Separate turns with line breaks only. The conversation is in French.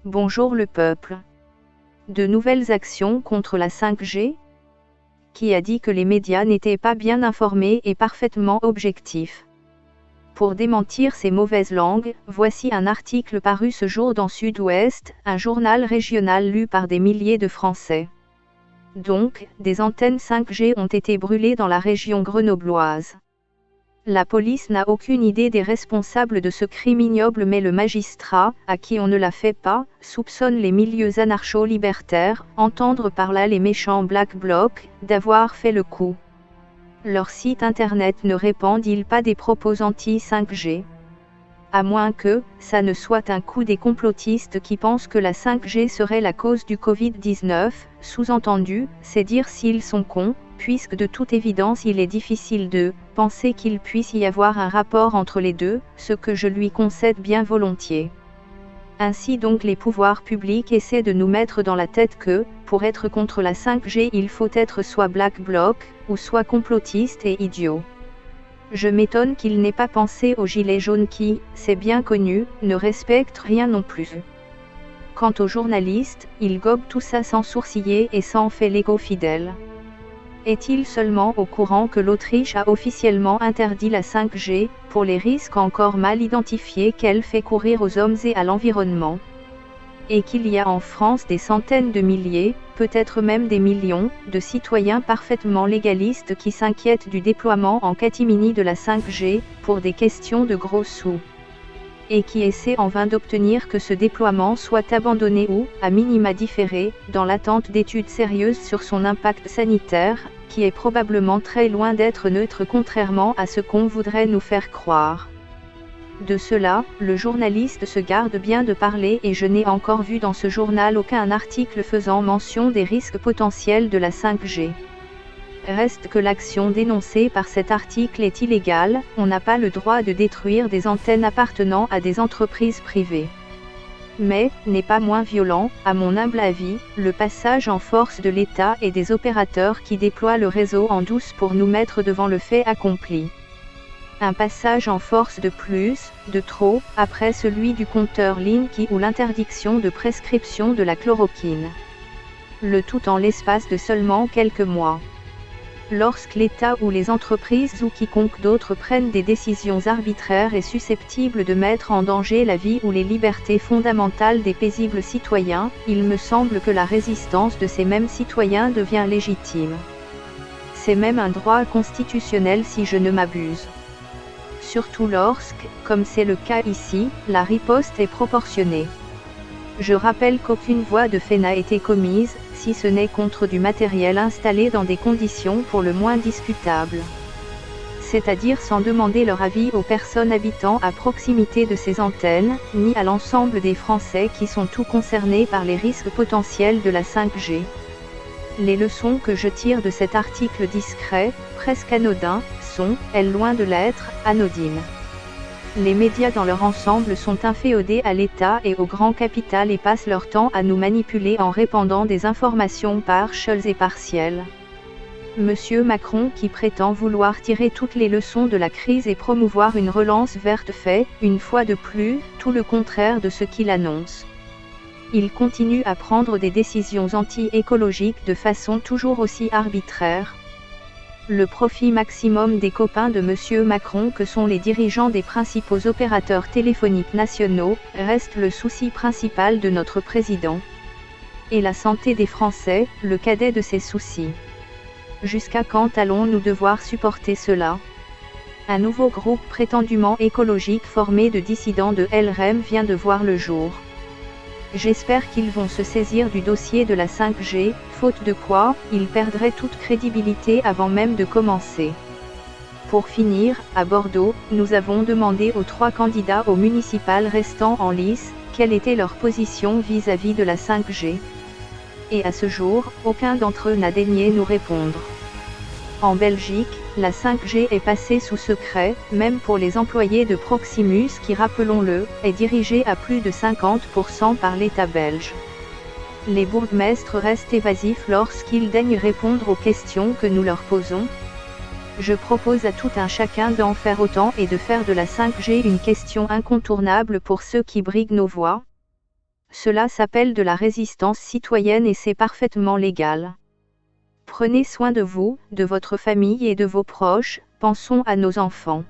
Bonjour le peuple. De nouvelles actions contre la 5G? Qui a dit que les médias n'étaient pas bien informés et parfaitement objectifs? Pour démentir ces mauvaises langues, voici un article paru ce jour dans Sud-Ouest, un journal régional lu par des milliers de Français. Donc, des antennes 5G ont été brûlées dans la région grenobloise. La police n'a aucune idée des responsables de ce crime ignoble, mais le magistrat, à qui on ne la fait pas, soupçonne les milieux anarcho-libertaires, entendre par là les méchants Black Bloc, d'avoir fait le coup. Leur site internet ne répand-il pas des propos anti-5G? À moins que, ça ne soit un coup des complotistes qui pensent que la 5G serait la cause du Covid-19, sous-entendu, c'est dire s'ils sont cons, puisque de toute évidence il est difficile de penser qu'il puisse y avoir un rapport entre les deux, ce que je lui concède bien volontiers. Ainsi donc les pouvoirs publics essaient de nous mettre dans la tête que, pour être contre la 5G il faut être soit Black Bloc, ou soit complotiste et idiot. Je m'étonne qu'il n'ait pas pensé aux gilets jaunes qui, c'est bien connu, ne respectent rien non plus. Quant aux journalistes, ils gobent tout ça sans sourciller et s'en fait l'ego fidèle. Est-il seulement au courant que l'Autriche a officiellement interdit la 5G, pour les risques encore mal identifiés qu'elle fait courir aux hommes et à l'environnement? Et qu'il y a en France des centaines de milliers, peut-être même des millions, de citoyens parfaitement légalistes qui s'inquiètent du déploiement en catimini de la 5G, pour des questions de gros sous. Et qui essaient en vain d'obtenir que ce déploiement soit abandonné ou, à minima différé, dans l'attente d'études sérieuses sur son impact sanitaire, qui est probablement très loin d'être neutre contrairement à ce qu'on voudrait nous faire croire. De cela, le journaliste se garde bien de parler et je n'ai encore vu dans ce journal aucun article faisant mention des risques potentiels de la 5G. Reste que l'action dénoncée par cet article est illégale, on n'a pas le droit de détruire des antennes appartenant à des entreprises privées. Mais, n'est pas moins violent, à mon humble avis, le passage en force de l'État et des opérateurs qui déploient le réseau en douce pour nous mettre devant le fait accompli. Un passage en force de plus, de trop, après celui du compteur Linky ou l'interdiction de prescription de la chloroquine. Le tout en l'espace de seulement quelques mois. Lorsque l'État ou les entreprises ou quiconque d'autre prennent des décisions arbitraires et susceptibles de mettre en danger la vie ou les libertés fondamentales des paisibles citoyens, il me semble que la résistance de ces mêmes citoyens devient légitime. C'est même un droit constitutionnel si je ne m'abuse. Surtout lorsque, comme c'est le cas ici, la riposte est proportionnée. Je rappelle qu'aucune voie de fait n'a été commise, si ce n'est contre du matériel installé dans des conditions pour le moins discutables. C'est-à-dire sans demander leur avis aux personnes habitant à proximité de ces antennes, ni à l'ensemble des Français qui sont tout concernés par les risques potentiels de la 5G. Les leçons que je tire de cet article discret, presque anodin, sont, elles loin de l'être, anodines. Les médias dans leur ensemble sont inféodés à l'État et au grand capital et passent leur temps à nous manipuler en répandant des informations partielles et partielles. Monsieur Macron qui prétend vouloir tirer toutes les leçons de la crise et promouvoir une relance verte fait, une fois de plus, tout le contraire de ce qu'il annonce. Il continue à prendre des décisions anti-écologiques de façon toujours aussi arbitraire. Le profit maximum des copains de Monsieur Macron que sont les dirigeants des principaux opérateurs téléphoniques nationaux, reste le souci principal de notre président. Et la santé des Français, le cadet de ses soucis. Jusqu'à quand allons-nous devoir supporter cela? Un nouveau groupe prétendument écologique formé de dissidents de LREM vient de voir le jour. J'espère qu'ils vont se saisir du dossier de la 5G, faute de quoi, ils perdraient toute crédibilité avant même de commencer. Pour finir, à Bordeaux, nous avons demandé aux 3 candidats aux municipales restant en lice, quelle était leur position vis-à-vis de la 5G. Et à ce jour, aucun d'entre eux n'a daigné nous répondre. En Belgique, la 5G est passée sous secret, même pour les employés de Proximus qui, rappelons-le, est dirigé à plus de 50% par l'État belge. Les bourgmestres restent évasifs lorsqu'ils daignent répondre aux questions que nous leur posons. Je propose à tout un chacun d'en faire autant et de faire de la 5G une question incontournable pour ceux qui briguent nos voix. Cela s'appelle de la résistance citoyenne et c'est parfaitement légal. Prenez soin de vous, de votre famille et de vos proches, pensons à nos enfants.